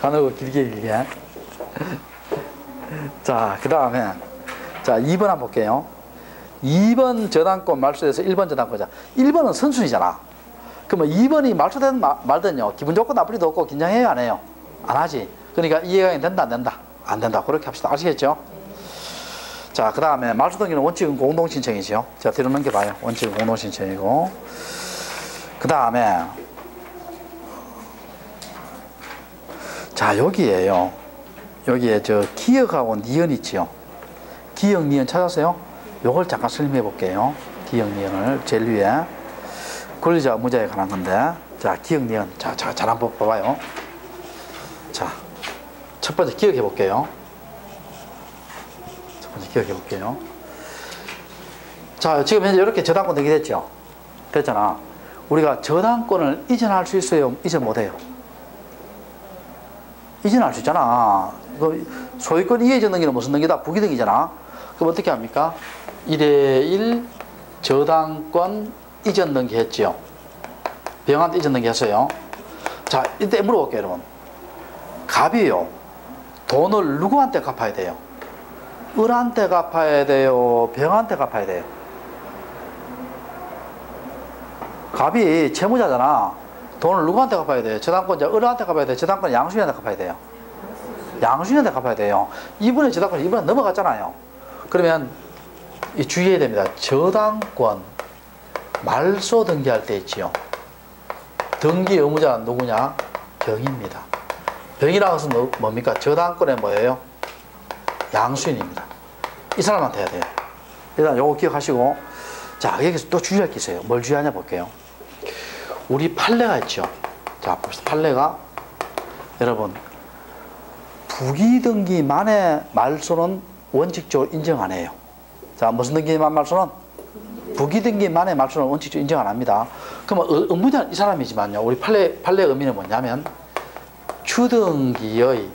가늘고 길게. 자, 그 다음에 자 2번 한번 볼게요. 2번 저당권 말소돼서 1번 저당권자. 1번은 선순위잖아. 그러면 2번이 말소되든 말든요, 기분 좋고 나쁘리도 없고 긴장해요? 안 해요? 안 하지. 그러니까 이해가 된다 안 된다? 안 된다. 그렇게 합시다. 아시겠죠? 자, 그 다음에 말소 등기는 원칙은 공동신청이죠. 자, 뒤로 넘겨봐요. 원칙은 공동신청이고. 그 다음에 자, 여기에요. 여기에 저 기억하고 니은 있지요. 기억 니은 찾았어요? 요걸 잠깐 설명해 볼게요. 기억 니은을 제일 위에 권리자 의무자에 관한 건데, 자, 기억 니은. 자, 잘 한번 봐봐요. 자, 첫 번째 기억해 볼게요. 자, 지금 현재 이렇게 저당권 등기 됐죠? 됐잖아. 우리가 저당권을 이전할 수 있어요? 이전 못해요? 이전할 수 있잖아. 소유권 이해전 등기는 무슨 등기다? 부기등기잖아. 그럼 어떻게 합니까? 1대1 저당권 이전 등기 했지요. 병한테 이전 등기 했어요. 자, 이때 물어볼게요, 여러분. 갑이요, 돈을 누구한테 갚아야 돼요? 을한테 갚아야 돼요? 병한테 갚아야 돼요? 갑이 채무자잖아. 돈을 누구한테 갚아야 돼요? 저당권자 을한테 갚아야 돼요? 저당권 양수인한테 갚아야 돼요? 양수인한테 갚아야 돼요. 이분의 저당권 이분은 넘어갔잖아요. 그러면 이 주의해야 됩니다. 저당권 말소 등기할 때 있지요. 등기 의무자는 누구냐? 병입니다. 병이라는 것은 뭡니까? 저당권의 뭐예요? 양수인입니다. 이 사람한테 해야 돼요. 일단 요거 기억하시고, 자, 여기서 또 주의할 게 있어요. 뭘 주의하냐 볼게요. 우리 판례가 있죠. 자, 봅시다. 판례가, 여러분, 부기등기만의 말소는 원칙적으로 인정 안 해요. 자, 무슨 등기만 말소는? 부기등기만의 말소는 원칙적으로 인정 안 합니다. 그러면 의무자는 이 사람이지만요. 우리 판례 의미는 뭐냐면 주등기의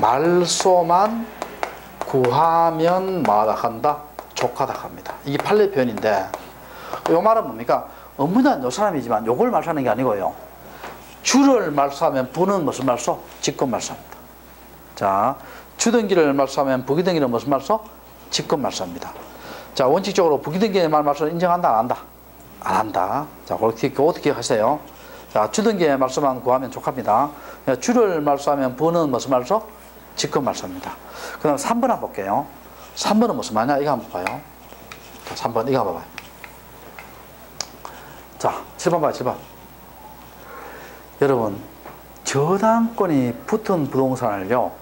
말소만 구하면 뭐하다 한다? 족하다 합니다. 이게 판례 표현인데 이 말은 뭡니까? 의무자는 이 사람이지만 요걸 말소하는 게 아니고요. 주를 말소하면 부는 무슨 말소? 직권 말소합니다. 자, 주등기를 말소하면 부기등기는 무슨 말소? 직권 말소합니다. 자, 원칙적으로 부기등기의 말소는 인정한다, 안 한다? 안 한다. 자, 그것도 기억하세요. 자, 주등기의 말소만 구하면 족합니다. 주를 말소하면 부는 무슨 말소? 직권 말소입니다. 그 다음 3번 한번 볼게요. 3번은 무슨 말이냐? 이거 한번 봐요. 자, 3번, 이거 한번 봐요. 자, 7번 봐요, 7번. 여러분, 저당권이 붙은 부동산을요,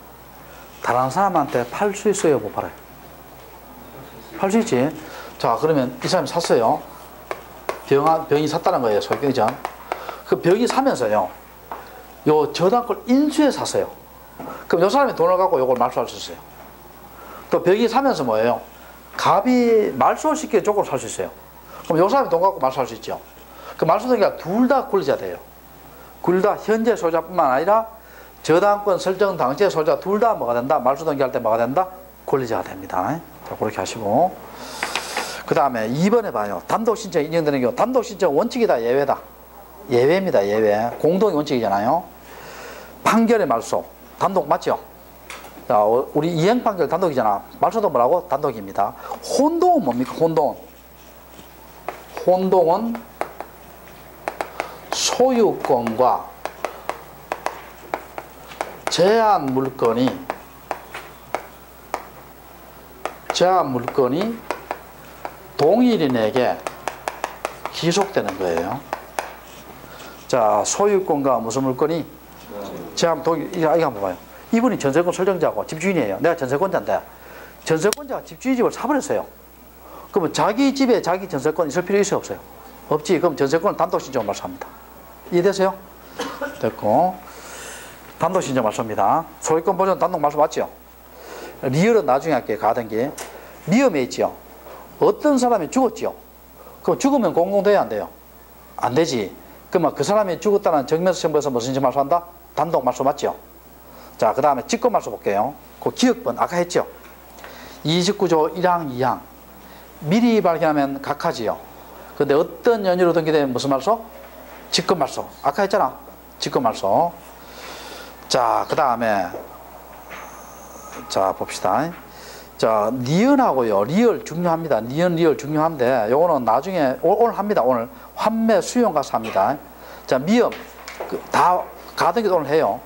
다른 사람한테 팔 수 있어요, 못 팔아요? 팔 수 있지. 자, 그러면 이 사람이 샀어요. 병이 샀다는 거예요, 소액병이죠. 그 병이 사면서요, 요 저당권 인수해 샀어요. 그럼 요 사람이 돈을 갖고 요걸 말소할 수 있어요. 또 병이 사면서 뭐예요? 갑이 말소시킬 쪽으로 살 수 있어요. 그럼 요 사람이 돈 갖고 말소할 수 있죠. 그 말소등기가 둘 다 권리자 돼요. 둘 다 현재 소유자뿐만 아니라 저당권 설정 당시의 소유자 둘 다 뭐가 된다? 말소등기 할 때 뭐가 된다? 권리자가 됩니다. 자, 그렇게 하시고. 그 다음에 2번에 봐요. 단독신청 인정되는 경우. 단독신청 원칙이다, 예외다? 예외입니다, 예외. 공동의 원칙이잖아요. 판결의 말소. 단독 맞죠? 자, 우리 이행 판결 단독이잖아. 말소도 뭐라고? 단독입니다. 혼동은 뭡니까? 혼동은. 혼동은 소유권과 제한 물건이 동일인에게 기속되는 거예요. 자, 소유권과 무슨 물건이 제한 동일, 이거 한번 봐요. 이분이 전세권 설정자고 집주인이에요. 내가 전세권자인데 전세권자가 집주인 집을 사버렸어요. 그러면 자기 집에 자기 전세권 있을 필요 있어요, 없어요? 없지. 그럼 전세권은 단독 신청 말소합니다. 이해되세요? 됐고, 단독 신청 말소입니다. 소유권 보존 단독 말소 맞죠? 리얼은 나중에 할게요. 가등기. 미음에 있지요. 어떤 사람이 죽었지요. 그럼 죽으면 공공돼야 안 돼요? 안 되지. 그러면 그 사람이 죽었다는 정면서 첨부해서 무슨 신청 말소한다? 단독 말소 맞죠? 자, 그 다음에 직권 말소 볼게요. 그 기억번 아까 했죠? 29조 1항 2항 미리 발견하면 각하지요. 근데 어떤 연유로 등기되면 무슨 말소? 직권 말소. 아까 했잖아. 직권 말소. 자, 그 다음에 자, 봅시다. 자, 니은하고요. 리얼 중요합니다. 니은 리얼 중요한데 요거는 나중에 오늘 합니다. 오늘 환매 수용 가서 합니다. 자, 미음 다 가등기도 오늘 해요.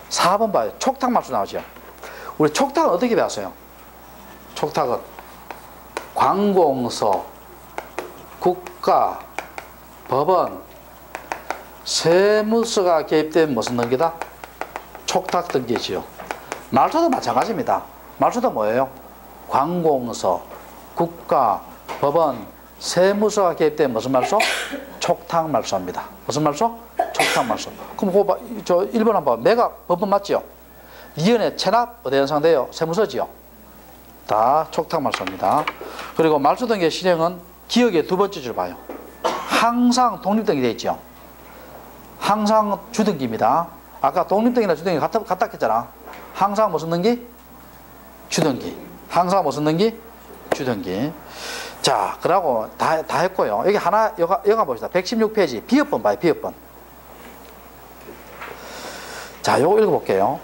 4번 봐요. 촉탁 말소 나오죠. 우리 촉탁은 어떻게 배웠어요? 촉탁은 관공서, 국가, 법원, 세무서가 개입된 무슨 등기다? 촉탁 등기지요. 말소도 마찬가지입니다. 말소도 뭐예요? 관공서, 국가, 법원, 세무서가 개입된 무슨 말소? 촉탁 말소입니다. 무슨 말소? 촉탁 말소. 그럼 그거 저 1번 한번 봐. 내가 법원 맞지요? 이연의 체납 어디 연상돼요? 세무서지요. 다 촉탁 말소입니다. 그리고 말소 등기 실행은 기억의 두 번째 줄 봐요. 항상 독립등기 되어 있죠. 항상 주등기입니다. 아까 독립등기나 주등기 같다 했잖아. 항상 무슨 등기? 주등기. 항상 무슨 등기? 주등기. 자, 그러고 다 했고요. 여기 하나, 여가 봅시다. 116페이지. 비업번 봐요, 비업번. 자, 요거 읽어볼게요.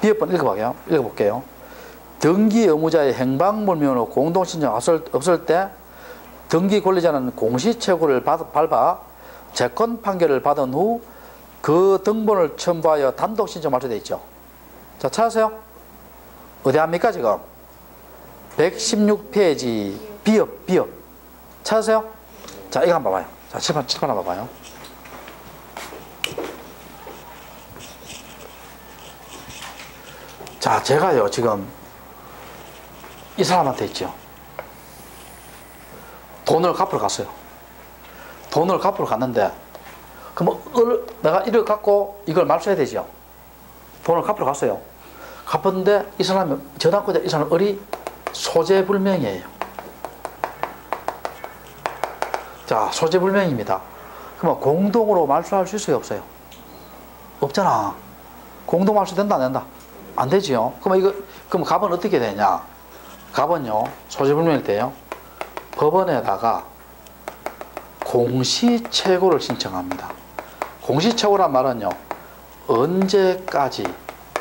비업번 읽어볼게요. 등기 의무자의 행방불명으로 공동신청 없을 때 등기 권리자는 공시채굴을 밟아 재건 판결을 받은 후 그 등본을 첨부하여 단독 신청 말소되어 있죠. 자, 찾으세요. 어디 합니까 지금? 116페이지 비업 찾으세요. 자, 이거 한번 봐봐요. 자, 7번 한번 봐봐요. 자, 제가요 지금 이 사람한테 있죠. 돈을 갚으러 갔어요. 돈을 갚으러 갔는데 그럼 내가 이걸 갖고 이걸 말소해야 되죠. 돈을 갚으러 갔어요. 갚았는데 이 사람이 저당권자 이 사람 을이 소재불명이에요. 자, 소재불명입니다. 그러면 공동으로 말소할 수 있어요, 없어요? 없잖아. 공동 말소 된다, 안 된다? 안 되지요. 그럼 갑은 어떻게 되냐? 갑은요, 소재불명일 때요, 법원에다가 공시채고를 신청합니다. 공시채고란 말은요, 언제까지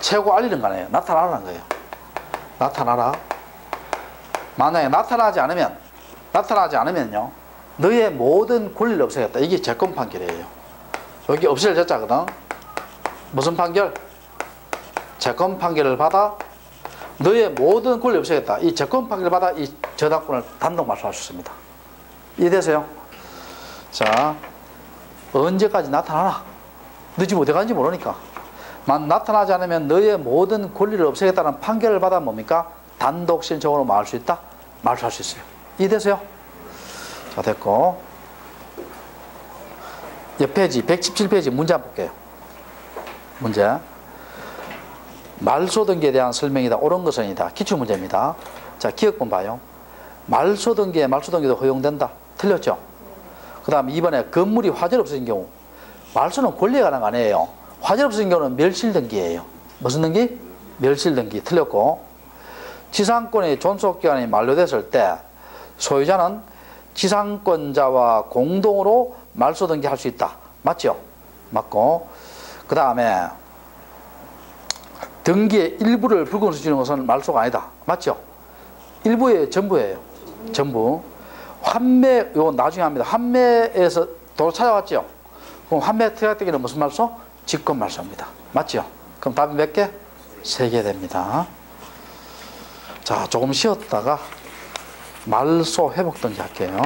채고 알리는 거 아니에요. 나타나라는 거예요. 나타나라. 만약에 나타나지 않으면요, 너의 모든 권리를 없애겠다. 이게 재권 판결이에요. 여기 없앨 자자거든. 무슨 판결? 재권 판결을 받아 너의 모든 권리를 없애겠다. 이 재권 판결을 받아 이 저당권을 단독 말소할 수 있습니다. 이해되세요? 자, 언제까지 나타나라. 너 지금 어디 가는지 모르니까. 나타나지 않으면 너의 모든 권리를 없애겠다는 판결을 받아 뭡니까? 단독 신청으로 말할 수 있다? 말소할 수 있어요. 이해되세요? 자, 됐고. 옆 페이지 117페이지 문제 한번 볼게요. 문제. 말소 등기에 대한 설명이다. 옳은 것은이다. 기출문제입니다. 자, 기억본 봐요. 말소 등기에 말소 등기도 허용된다. 틀렸죠? 그 다음 2번에 건물이 화재로 없어진 경우. 말소는 권리에 관한 거 아니에요. 화재로 없어진 경우는 멸실 등기예요. 무슨 등기? 멸실 등기. 틀렸고. 지상권의 존속기간이 만료됐을 때 소유자는 지상권자와 공동으로 말소 등기할 수 있다. 맞죠? 맞고. 그 다음에 등기의 일부를 불구원수 주는 것은 말소가 아니다. 맞죠? 일부의 전부예요. 전부. 환매, 이거 나중에 합니다. 환매에서 도로 찾아왔죠? 그럼 환매 퇴각되기는 무슨 말소? 직권 말소입니다. 맞죠? 그럼 답이 몇 개? 3개 됩니다. 자, 조금 쉬었다가 말소 회복 등기 할게요.